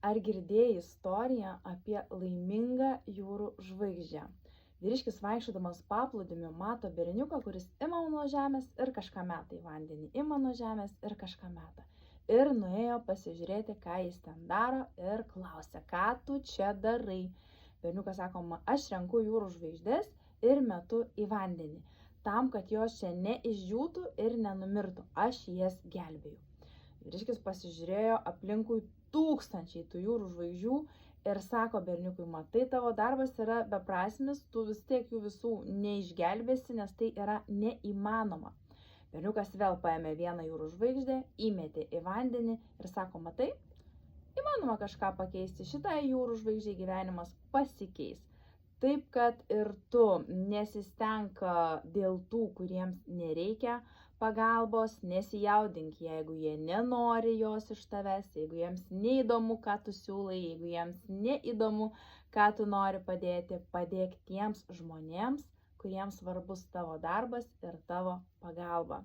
Ar girdėjai istoriją apie laimingą jūrų žvaigždę? Vyriškis vaikščiodamas paplūdimiu mato berniuką, kuris ima nuo žemės ir kažką meta į vandenį, ima nuo žemės ir kažką meta. Ir nuėjo pasižiūrėti, ką jis ten daro ir klausia, ką tu čia darai. Berniukas sako, aš renku jūrų žvaigždės ir metu į vandenį, tam, kad jos čia neišdžiūtų ir nenumirtų. Aš jas gelbėjau. Vyriškis pasižiūrėjo aplinkui tūkstančiai tų jūrų žvaigždžių ir sako berniukui, matai, tavo darbas yra beprasmis, tu vis tiek jų visų neišgelbėsi, nes tai yra neįmanoma. Berniukas vėl paėmė vieną jūrų žvaigždę, įmetė į vandenį ir sako, matai, įmanoma kažką pakeisti, šitai jūrų žvaigždžiai gyvenimas pasikeis. Taip, kad ir tu nesistenk dėl tų, kuriems nereikia pagalbos, nesijaudink, jeigu jie nenori jos iš tavęs, jeigu jiems neįdomu, ką tu siūlai, jeigu jiems neįdomu, ką tu nori padėti, padėk tiems žmonėms, kuriems svarbus tavo darbas ir tavo pagalba.